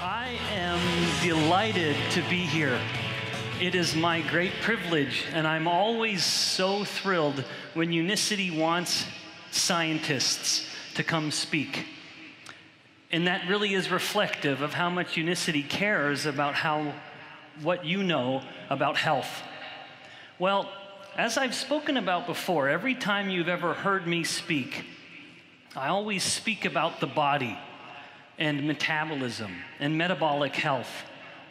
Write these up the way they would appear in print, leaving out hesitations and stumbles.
I am delighted to be here. It is my great privilege, and I'm always so thrilled when Unicity wants scientists to come speak. And that really is reflective of how much Unicity cares about what you know about health. Well, as I've spoken about before, every time you've ever heard me speak, I always speak about the body and metabolism and metabolic health,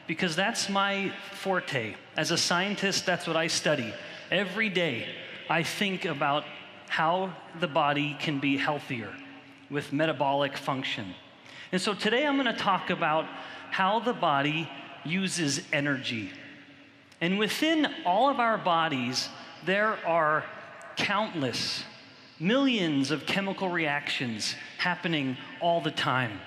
because that's my forte. As a scientist, that's what I study. Every day, I think about how the body can be healthier with metabolic function. And so today I'm going to talk about how the body uses energy. And within all of our bodies, there are countless, millions of chemical reactions happening all the time.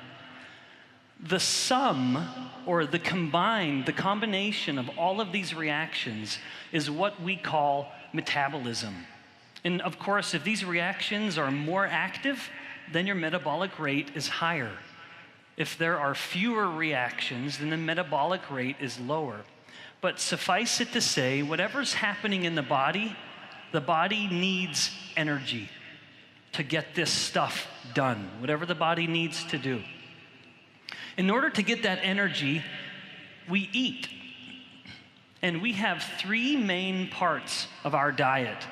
The sum, or the combination of all of these reactions is what we call metabolism. And of course, if these reactions are more active, then your metabolic rate is higher. If there are fewer reactions, then the metabolic rate is lower. But suffice it to say, whatever's happening in the body needs energy to get this stuff done, whatever the body needs to do. In order to get that energy, we eat. And we have three main parts of our diet.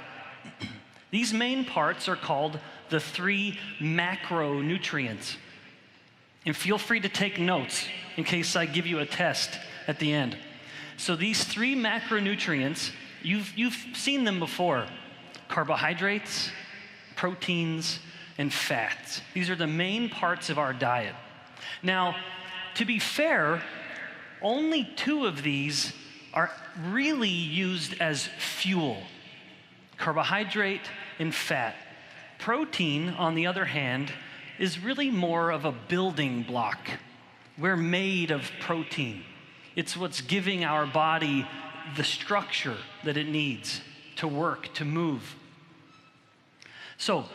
These main parts are called the three macronutrients. And feel free to take notes in case I give you a test at the end. So these three macronutrients, you've seen them before: carbohydrates, proteins, and fats. These are the main parts of our diet. Now, to be fair, only two of these are really used as fuel: carbohydrate and fat. Protein, on the other hand, is really more of a building block. We're made of protein. It's what's giving our body the structure that it needs to work, to move. So,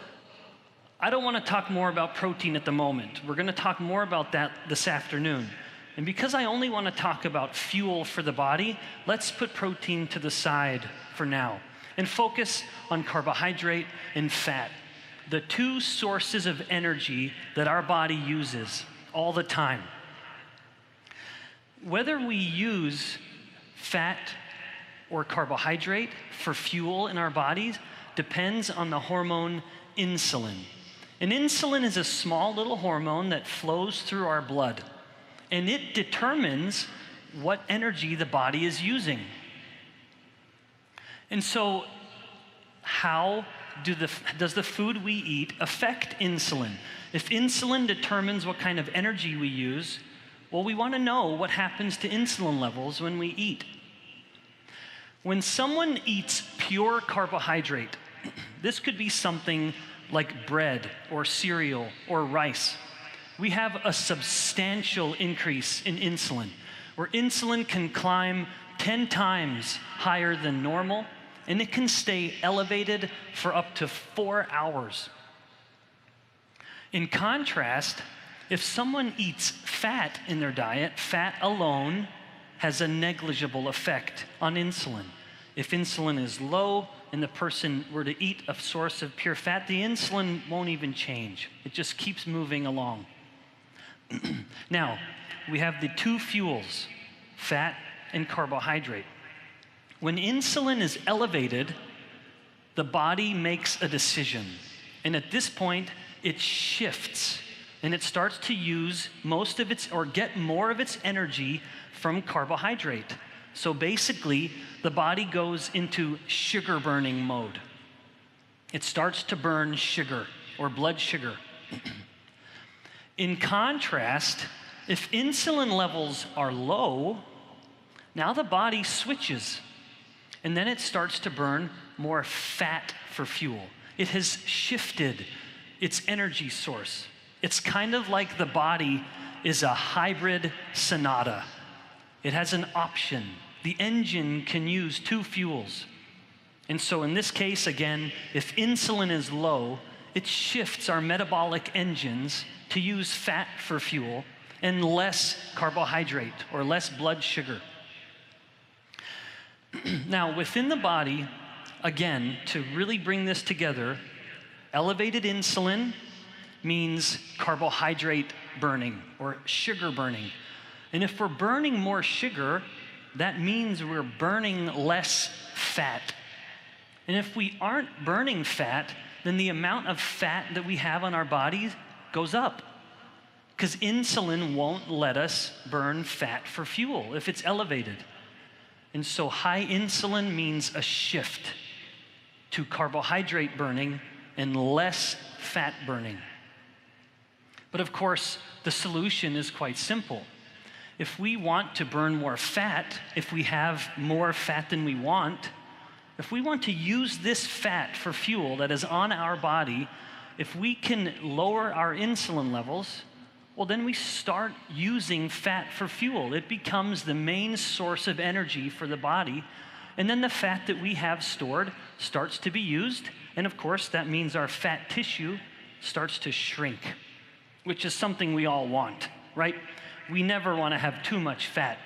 I don't want to talk more about protein at the moment. We're going to talk more about that this afternoon. And because I only want to talk about fuel for the body, let's put protein to the side for now and focus on carbohydrate and fat, the two sources of energy that our body uses all the time. Whether we use fat or carbohydrate for fuel in our bodies depends on the hormone insulin. And insulin is a small little hormone that flows through our blood, and it determines what energy the body is using. And so, how does the food we eat affect insulin? If insulin determines what kind of energy we use, well, we want to know what happens to insulin levels when we eat. When someone eats pure carbohydrate, this could be something like bread or cereal or rice, we have a substantial increase in insulin, where insulin can climb 10 times higher than normal, and it can stay elevated for up to 4 hours. In contrast, if someone eats fat in their diet, fat alone has a negligible effect on insulin. If insulin is low and the person were to eat a source of pure fat, the insulin won't even change. It just keeps moving along. Now, we have the two fuels, fat and carbohydrate. When insulin is elevated, the body makes a decision. And at this point, it shifts and it starts to use get more of its energy from carbohydrate. So basically, the body goes into sugar burning mode. It starts to burn sugar or blood sugar. In contrast, if insulin levels are low, now the body switches, and then it starts to burn more fat for fuel. It has shifted its energy source. It's kind of like the body is a hybrid Sonata. It has an option. The engine can use two fuels. And so in this case, again, if insulin is low, it shifts our metabolic engines to use fat for fuel, and less carbohydrate or less blood sugar. Now, within the body, again, to really bring this together, elevated insulin means carbohydrate burning or sugar burning. And if we're burning more sugar, that means we're burning less fat. And if we aren't burning fat, then the amount of fat that we have on our bodies goes up. Because insulin won't let us burn fat for fuel if it's elevated. And so high insulin means a shift to carbohydrate burning and less fat burning. But of course, the solution is quite simple. If we want to burn more fat, if we have more fat than we want, if we want to use this fat for fuel that is on our body, if we can lower our insulin levels, well, then we start using fat for fuel. It becomes the main source of energy for the body. And then the fat that we have stored starts to be used. And of course, that means our fat tissue starts to shrink, which is something we all want, right? We never want to have too much fat.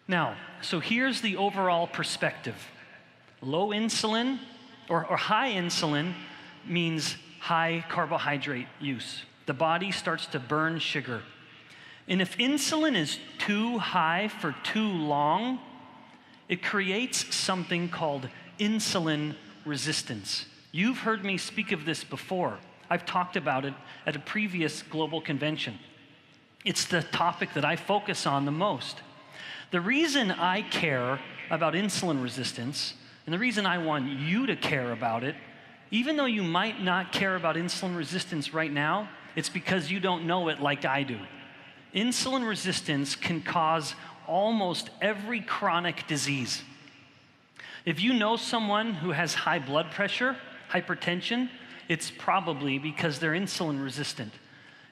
Now, so here's the overall perspective. Low insulin or high insulin means high carbohydrate use. The body starts to burn sugar. And if insulin is too high for too long, it creates something called insulin resistance. You've heard me speak of this before. I've talked about it at a previous global convention. It's the topic that I focus on the most. The reason I care about insulin resistance, and the reason I want you to care about it, even though you might not care about insulin resistance right now, it's because you don't know it like I do. Insulin resistance can cause almost every chronic disease. If you know someone who has high blood pressure, hypertension, it's probably because they're insulin resistant.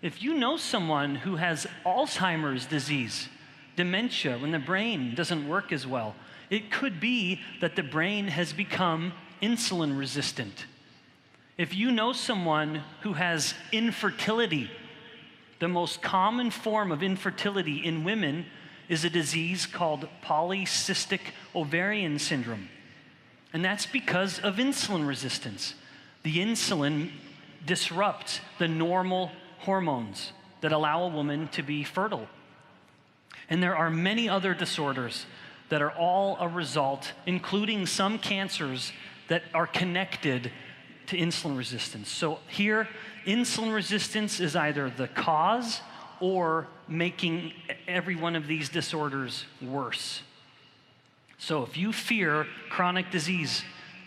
If you know someone who has Alzheimer's disease, dementia, when the brain doesn't work as well, it could be that the brain has become insulin resistant. If you know someone who has infertility, the most common form of infertility in women is a disease called polycystic ovarian syndrome. And that's because of insulin resistance. The insulin disrupts the normal hormones that allow a woman to be fertile. And there are many other disorders that are all a result, including some cancers that are connected to insulin resistance. So here, insulin resistance is either the cause or making every one of these disorders worse. So if you fear chronic disease,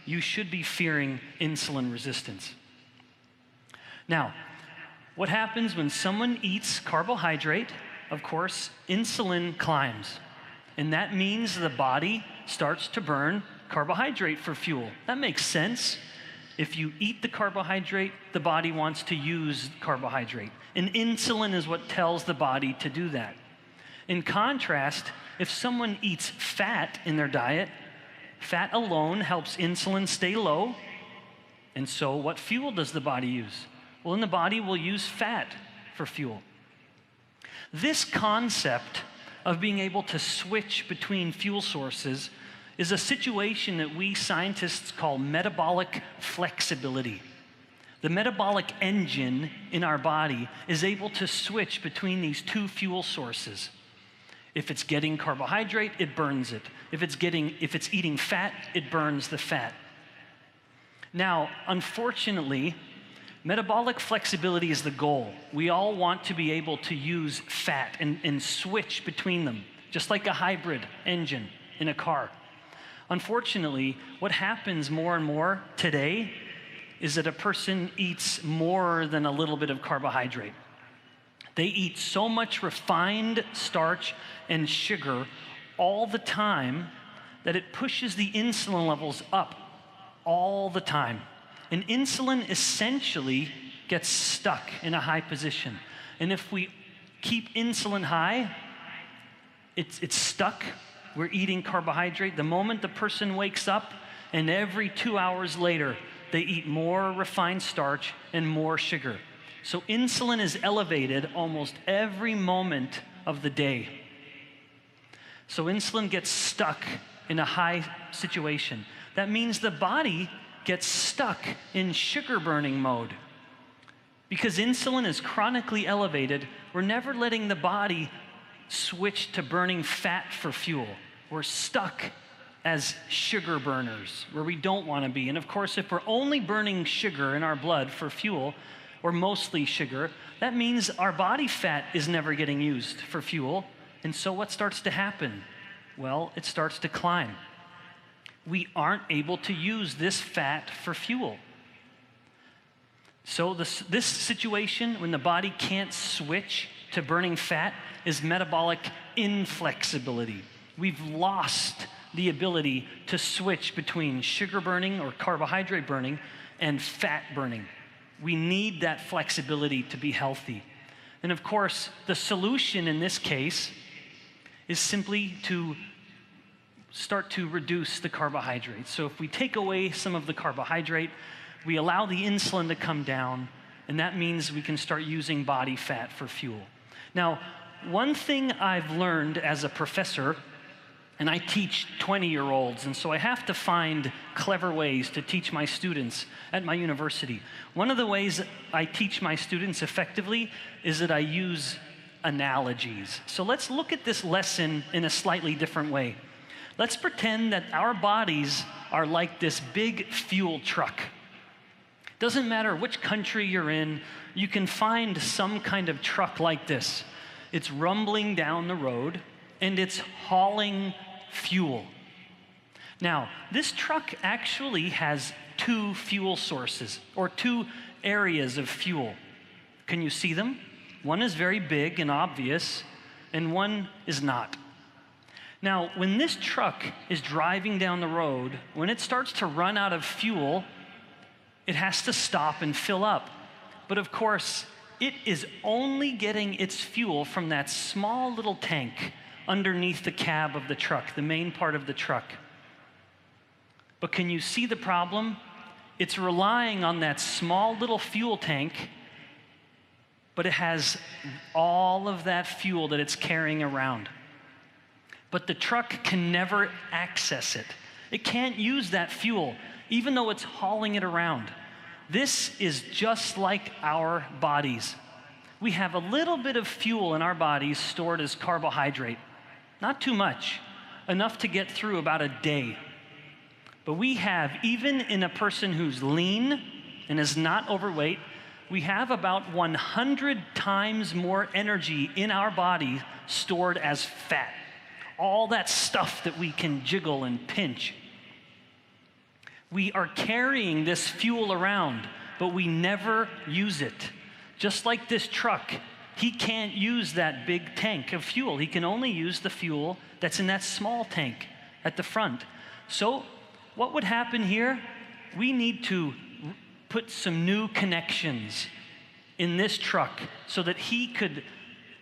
you should be fearing insulin resistance. Now, what happens when someone eats carbohydrate? Of course, insulin climbs. And that means the body starts to burn carbohydrate for fuel. That makes sense. If you eat the carbohydrate, the body wants to use carbohydrate. And insulin is what tells the body to do that. In contrast, if someone eats fat in their diet, fat alone helps insulin stay low. And so what fuel does the body use? Well, then the body will use fat for fuel. This concept of being able to switch between fuel sources is a situation that we scientists call metabolic flexibility. The metabolic engine in our body is able to switch between these two fuel sources. If it's getting carbohydrate, it burns it. If it's eating fat, it burns the fat. Now, unfortunately, metabolic flexibility is the goal. We all want to be able to use fat and switch between them, just like a hybrid engine in a car. Unfortunately, what happens more and more today is that a person eats more than a little bit of carbohydrate. They eat so much refined starch and sugar all the time that it pushes the insulin levels up all the time. And insulin essentially gets stuck in a high position. And if we keep insulin high, it's stuck. We're eating carbohydrate. The moment the person wakes up, and every 2 hours later, they eat more refined starch and more sugar. So insulin is elevated almost every moment of the day. So insulin gets stuck in a high situation. That means the body gets stuck in sugar burning mode. Because insulin is chronically elevated, we're never letting the body switch to burning fat for fuel. We're stuck as sugar burners, where we don't want to be. And of course, if we're only burning sugar in our blood for fuel, or mostly sugar, that means our body fat is never getting used for fuel. And so what starts to happen? Well, it starts to climb. We aren't able to use this fat for fuel. So this situation, when the body can't switch to burning fat, is metabolic inflexibility. We've lost the ability to switch between sugar burning or carbohydrate burning and fat burning. We need that flexibility to be healthy. And of course, the solution in this case is simply to start to reduce the carbohydrates. So if we take away some of the carbohydrate, we allow the insulin to come down, and that means we can start using body fat for fuel. Now, one thing I've learned as a professor, and I teach 20-year-olds, and so I have to find clever ways to teach my students at my university. One of the ways I teach my students effectively is that I use analogies. So let's look at this lesson in a slightly different way. Let's pretend that our bodies are like this big fuel truck. Doesn't matter which country you're in, you can find some kind of truck like this. It's rumbling down the road, and it's hauling fuel. Now, this truck actually has two fuel sources, or two areas of fuel. Can you see them? One is very big and obvious, and one is not. Now, when this truck is driving down the road, when it starts to run out of fuel, it has to stop and fill up. But of course, it is only getting its fuel from that small little tank underneath the cab of the truck, the main part of the truck. But can you see the problem? It's relying on that small little fuel tank, but it has all of that fuel that it's carrying around. But the truck can never access it. It can't use that fuel, even though it's hauling it around. This is just like our bodies. We have a little bit of fuel in our bodies stored as carbohydrate. Not too much, enough to get through about a day. But we have, even in a person who's lean and is not overweight, we have about 100 times more energy in our body stored as fat. All that stuff that we can jiggle and pinch. We are carrying this fuel around, but we never use it. Just like this truck, he can't use that big tank of fuel. He can only use the fuel that's in that small tank at the front. So what would happen here? We need to put some new connections in this truck so that he could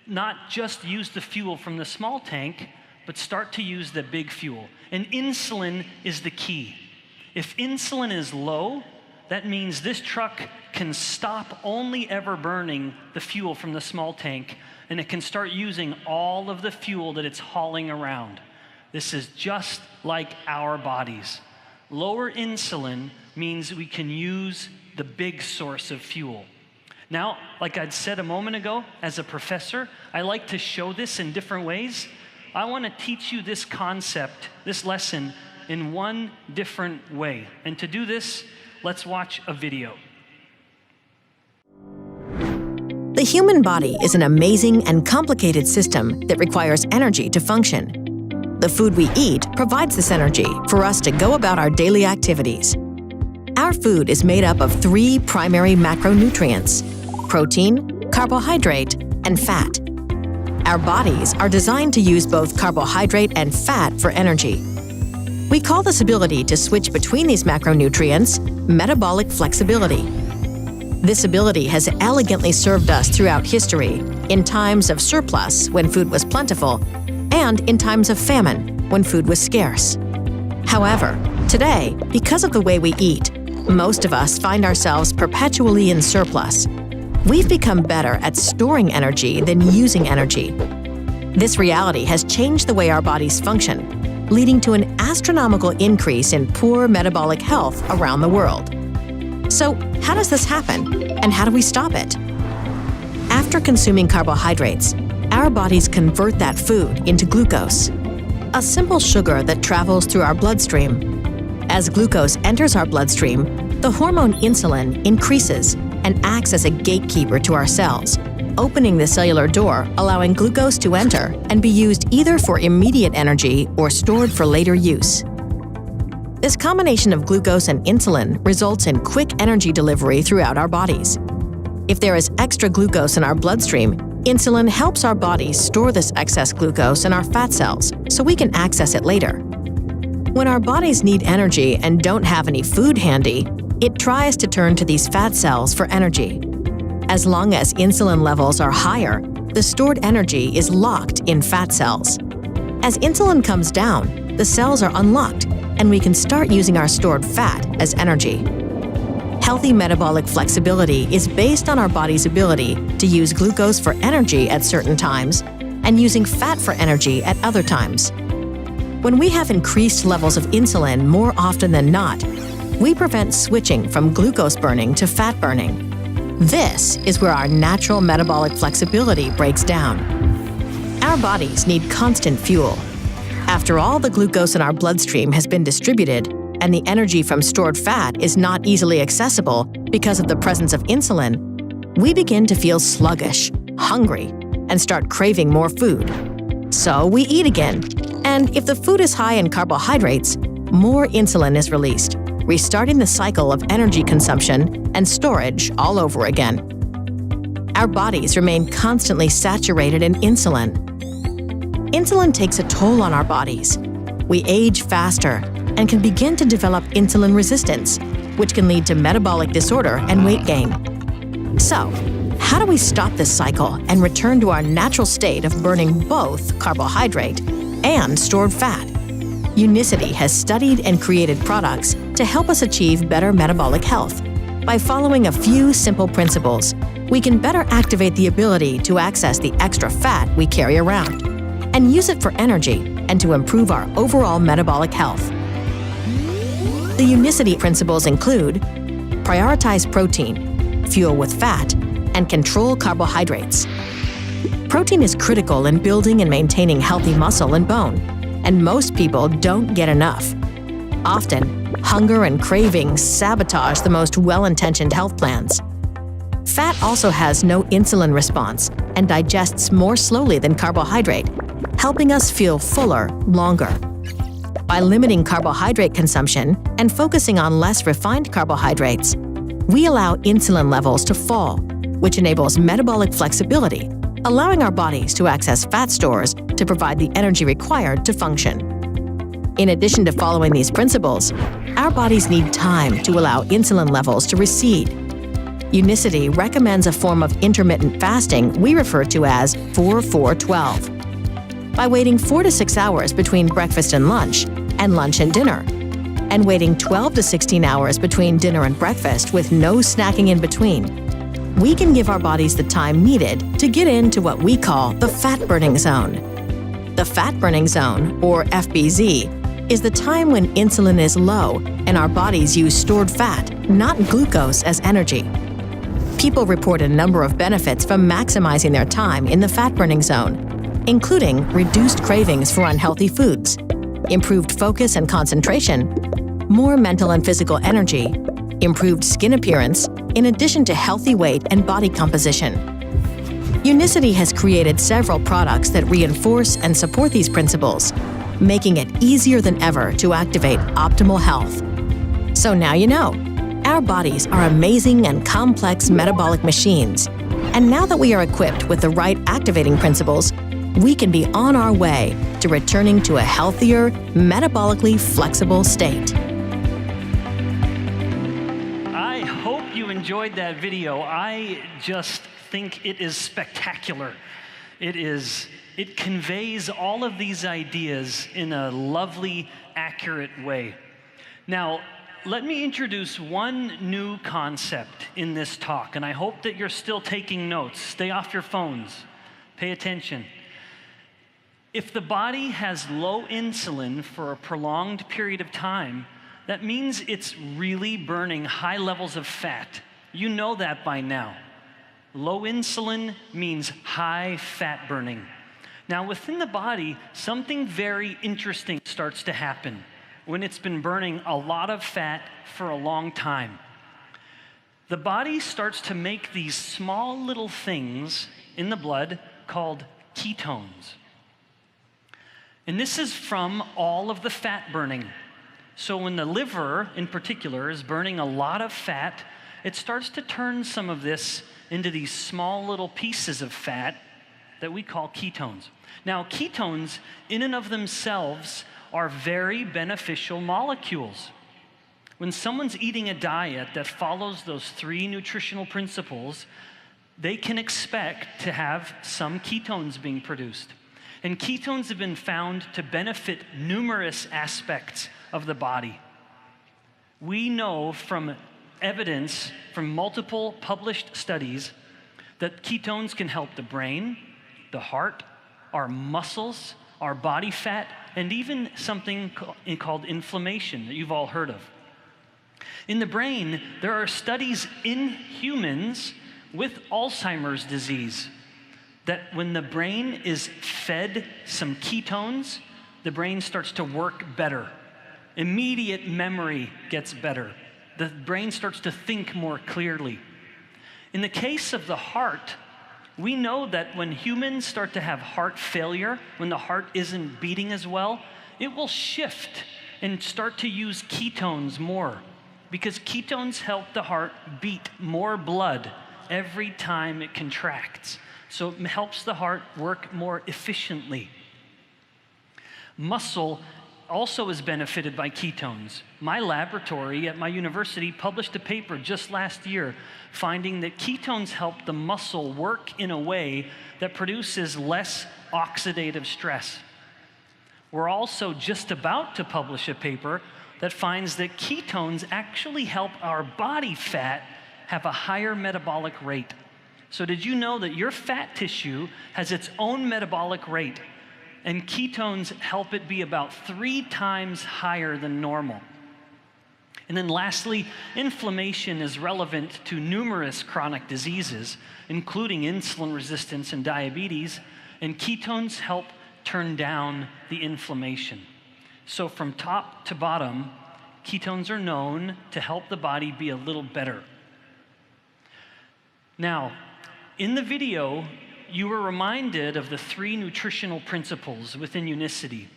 not just use the fuel from the small tank, but start to use the big fuel. And insulin is the key. If insulin is low, that means this truck can stop only ever burning the fuel from the small tank, and it can start using all of the fuel that it's hauling around. This is just like our bodies. Lower insulin means we can use the big source of fuel. Now, like I'd said a moment ago, as a professor, I like to show this in different ways. I want to teach you this concept, this lesson, in one different way. And to do this, let's watch a video. The human body is an amazing and complicated system that requires energy to function. The food we eat provides this energy for us to go about our daily activities. Our food is made up of 3 primary macronutrients: protein, carbohydrate, and fat. Our bodies are designed to use both carbohydrate and fat for energy. We call this ability to switch between these macronutrients metabolic flexibility. This ability has elegantly served us throughout history, in times of surplus when food was plentiful, and in times of famine when food was scarce. However, today, because of the way we eat, most of us find ourselves perpetually in surplus. We've become better at storing energy than using energy. This reality has changed the way our bodies function, leading to an astronomical increase in poor metabolic health around the world. So, how does this happen, and how do we stop it? After consuming carbohydrates, our bodies convert that food into glucose, a simple sugar that travels through our bloodstream. As glucose enters our bloodstream, the hormone insulin increases and acts as a gatekeeper to our cells, opening the cellular door, allowing glucose to enter and be used either for immediate energy or stored for later use. This combination of glucose and insulin results in quick energy delivery throughout our bodies. If there is extra glucose in our bloodstream, insulin helps our bodies store this excess glucose in our fat cells so we can access it later. When our bodies need energy and don't have any food handy, it tries to turn to these fat cells for energy. As long as insulin levels are higher, the stored energy is locked in fat cells. As insulin comes down, the cells are unlocked, and we can start using our stored fat as energy. Healthy metabolic flexibility is based on our body's ability to use glucose for energy at certain times and using fat for energy at other times. When we have increased levels of insulin more often than not, we prevent switching from glucose burning to fat burning. This is where our natural metabolic flexibility breaks down. Our bodies need constant fuel. After all the glucose in our bloodstream has been distributed and the energy from stored fat is not easily accessible because of the presence of insulin, we begin to feel sluggish, hungry, and start craving more food. So we eat again, and if the food is high in carbohydrates, more insulin is released, restarting the cycle of energy consumption and storage all over again. Our bodies remain constantly saturated in insulin. Insulin takes a toll on our bodies. We age faster and can begin to develop insulin resistance, which can lead to metabolic disorder and weight gain. So, how do we stop this cycle and return to our natural state of burning both carbohydrate and stored fat? Unicity has studied and created products to help us achieve better metabolic health. By following a few simple principles, we can better activate the ability to access the extra fat we carry around and use it for energy and to improve our overall metabolic health. The Unicity principles include prioritize protein, fuel with fat, and control carbohydrates. Protein is critical in building and maintaining healthy muscle and bone, and most people don't get enough. Often, hunger and cravings sabotage the most well-intentioned health plans. Fat also has no insulin response and digests more slowly than carbohydrate, helping us feel fuller longer. By limiting carbohydrate consumption and focusing on less refined carbohydrates, we allow insulin levels to fall, which enables metabolic flexibility, allowing our bodies to access fat stores to provide the energy required to function. In addition to following these principles, our bodies need time to allow insulin levels to recede. Unicity recommends a form of intermittent fasting we refer to as 4-4-12. By waiting 4 to 6 hours between breakfast and lunch and dinner, and waiting 12 to 16 hours between dinner and breakfast with no snacking in between, we can give our bodies the time needed to get into what we call the fat-burning zone. The fat-burning zone, or FBZ, is the time when insulin is low and our bodies use stored fat, not glucose, as energy. People report a number of benefits from maximizing their time in the fat-burning zone, including reduced cravings for unhealthy foods, improved focus and concentration, more mental and physical energy, improved skin appearance, in addition to healthy weight and body composition. Unicity has created several products that reinforce and support these principles, making it easier than ever to activate optimal health. So now you know, our bodies are amazing and complex metabolic machines, and now that we are equipped with the right activating principles, we can be on our way to returning to a healthier, metabolically flexible state. I hope you enjoyed that video. I just think it is spectacular. It conveys all of these ideas in a lovely, accurate way. Now, let me introduce one new concept in this talk, and I hope that you're still taking notes. Stay off your phones. Pay attention. If the body has low insulin for a prolonged period of time, that means it's really burning high levels of fat. You know that by now. Low insulin means high fat burning. Now, within the body, something very interesting starts to happen when it's been burning a lot of fat for a long time. The body starts to make these small little things in the blood called ketones. And this is from all of the fat burning. So when the liver, in particular, is burning a lot of fat, it starts to turn some of this into these small little pieces of fat that we call ketones. Now, ketones, in and of themselves, are very beneficial molecules. When someone's eating a diet that follows those 3 nutritional principles, they can expect to have some ketones being produced. And ketones have been found to benefit numerous aspects of the body. We know from evidence from multiple published studies that ketones can help the brain, the heart, our muscles, our body fat, and even something called inflammation that you've all heard of. In the brain, there are studies in humans with Alzheimer's disease that when the brain is fed some ketones, the brain starts to work better. Immediate memory gets better. The brain starts to think more clearly. In the case of the heart, we know that when humans start to have heart failure, when the heart isn't beating as well, it will shift and start to use ketones more, because ketones help the heart beat more blood every time it contracts. So it helps the heart work more efficiently. Muscle also is benefited by ketones. My laboratory at my university published a paper just last year finding that ketones help the muscle work in a way that produces less oxidative stress. We're also just about to publish a paper that finds that ketones actually help our body fat have a higher metabolic rate. So did you know that your fat tissue has its own metabolic rate? And ketones help it be about 3 times higher than normal. And then lastly, inflammation is relevant to numerous chronic diseases, including insulin resistance and diabetes, and ketones help turn down the inflammation. So from top to bottom, ketones are known to help the body be a little better. Now, in the video, you were reminded of the 3 nutritional principles within Unicity.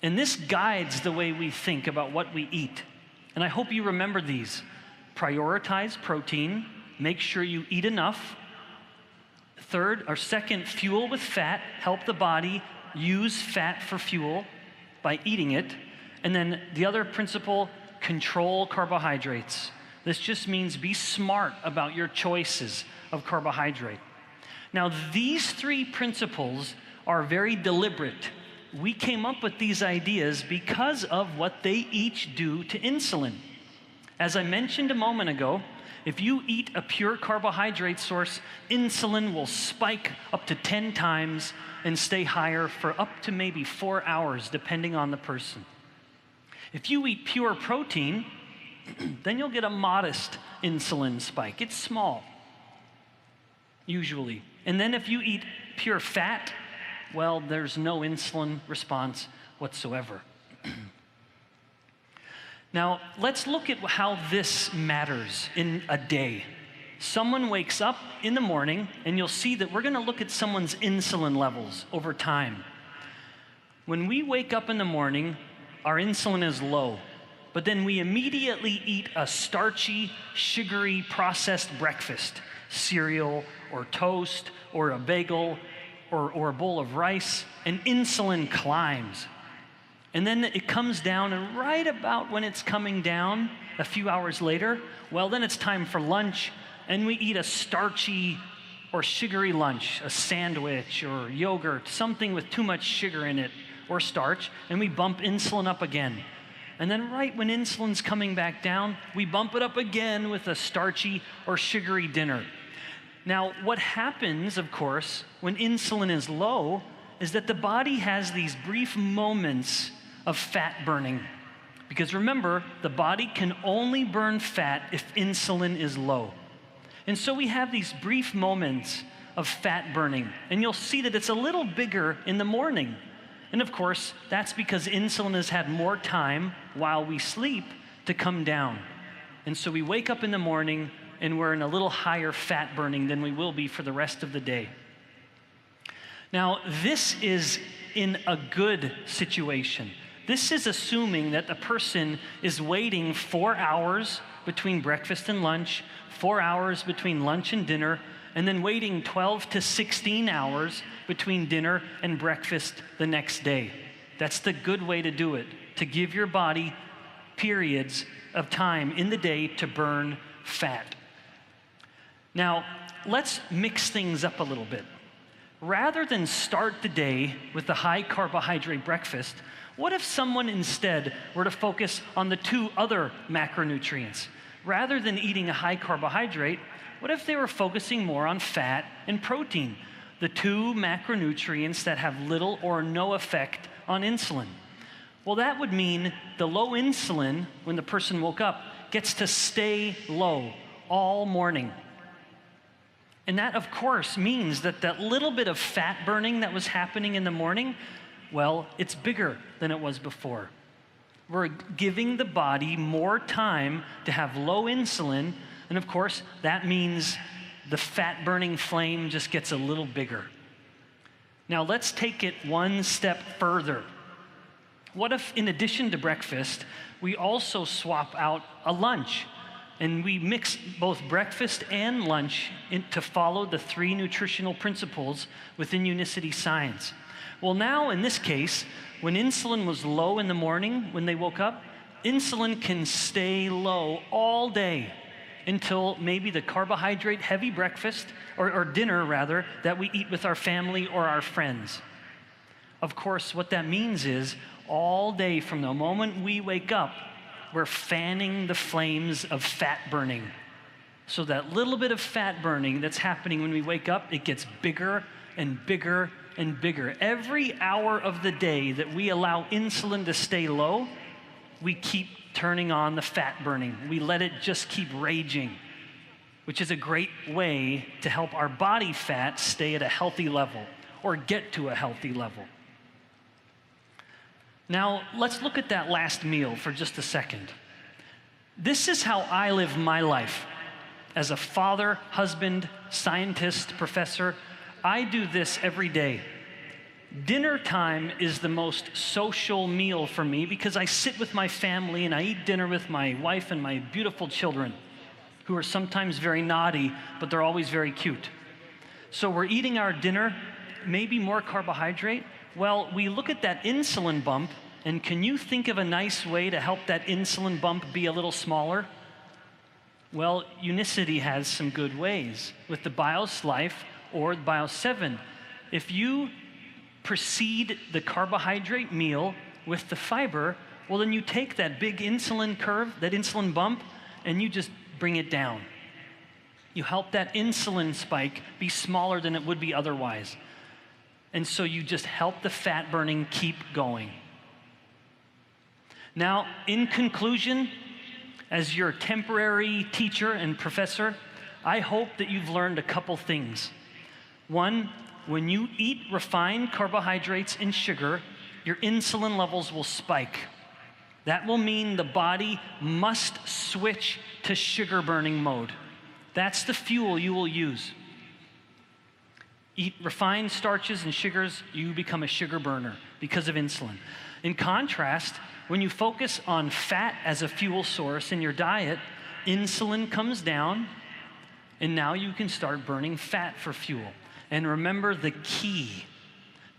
And this guides the way we think about what we eat. And I hope you remember these. Prioritize protein, make sure you eat enough. Second, fuel with fat, help the body use fat for fuel by eating it. And then the other principle, control carbohydrates. This just means be smart about your choices of carbohydrate. Now, these 3 principles are very deliberate. We came up with these ideas because of what they each do to insulin. As I mentioned a moment ago, if you eat a pure carbohydrate source, insulin will spike up to 10 times and stay higher for up to maybe 4 hours, depending on the person. If you eat pure protein, then you'll get a modest insulin spike. It's small, usually. And then if you eat pure fat, well, there's no insulin response whatsoever. Now, let's look at how this matters in a day. Someone wakes up in the morning, and you'll see that we're going to look at someone's insulin levels over time. When we wake up in the morning, our insulin is low, but then we immediately eat a starchy, sugary, processed breakfast, cereal or toast or a bagel or a bowl of rice, and insulin climbs. And then it comes down, and right about when it's coming down, a few hours later, well, then it's time for lunch, and we eat a starchy or sugary lunch, a sandwich or yogurt, something with too much sugar in it or starch, and we bump insulin up again. And then right when insulin's coming back down, we bump it up again with a starchy or sugary dinner. Now, what happens, of course, when insulin is low is that the body has these brief moments of fat burning. Because remember, the body can only burn fat if insulin is low. And so we have these brief moments of fat burning. And you'll see that it's a little bigger in the morning. And of course, that's because insulin has had more time while we sleep to come down. And so we wake up in the morning and we're in a little higher fat burning than we will be for the rest of the day. Now, this is in a good situation. This is assuming that the person is waiting 4 hours between breakfast and lunch, 4 hours between lunch and dinner, and then waiting 12 to 16 hours between dinner and breakfast the next day. That's the good way to do it, to give your body periods of time in the day to burn fat. Now, let's mix things up a little bit. Rather than start the day with a high carbohydrate breakfast, what if someone instead were to focus on the 2 other macronutrients? Rather than eating a high carbohydrate, what if they were focusing more on fat and protein, the 2 macronutrients that have little or no effect on insulin? Well, that would mean the low insulin, when the person woke up, gets to stay low all morning. And that, of course, means that that little bit of fat burning that was happening in the morning, well, it's bigger than it was before. We're giving the body more time to have low insulin, and of course, that means the fat-burning flame just gets a little bigger. Now, let's take it one step further. What if, in addition to breakfast, we also swap out a lunch? And we mix both breakfast and lunch to follow the 3 nutritional principles within Unicity science. Well, now in this case, when insulin was low in the morning when they woke up, insulin can stay low all day until maybe the carbohydrate-heavy breakfast, or dinner rather, that we eat with our family or our friends. Of course, what that means is all day from the moment we wake up, we're fanning the flames of fat burning. So that little bit of fat burning that's happening when we wake up, it gets bigger and bigger and bigger. Every hour of the day that we allow insulin to stay low, we keep turning on the fat burning. We let it just keep raging, which is a great way to help our body fat stay at a healthy level or get to a healthy level. Now, let's look at that last meal for just a second. This is how I live my life. As a father, husband, scientist, professor, I do this every day. Dinner time is the most social meal for me because I sit with my family and I eat dinner with my wife and my beautiful children, who are sometimes very naughty, but they're always very cute. So we're eating our dinner, maybe more carbohydrate. Well, we look at that insulin bump, and can you think of a nice way to help that insulin bump be a little smaller? Well, Unicity has some good ways with the BIOS Life or the BIOS 7. If you precede the carbohydrate meal with the fiber, well, then you take that big insulin curve, that insulin bump, and you just bring it down. You help that insulin spike be smaller than it would be otherwise. And so you just help the fat burning keep going. Now, in conclusion, as your temporary teacher and professor, I hope that you've learned a couple things. One, when you eat refined carbohydrates and sugar, your insulin levels will spike. That will mean the body must switch to sugar burning mode. That's the fuel you will use. Eat refined starches and sugars, you become a sugar burner because of insulin. In contrast, when you focus on fat as a fuel source in your diet, insulin comes down, and now you can start burning fat for fuel. And remember the key,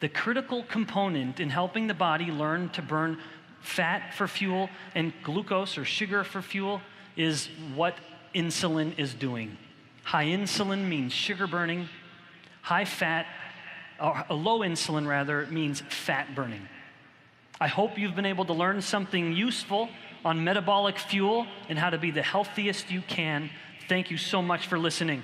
the critical component in helping the body learn to burn fat for fuel and glucose or sugar for fuel is what insulin is doing. High insulin means sugar burning. High fat, or low insulin rather, means fat burning. I hope you've been able to learn something useful on metabolic fuel and how to be the healthiest you can. Thank you so much for listening.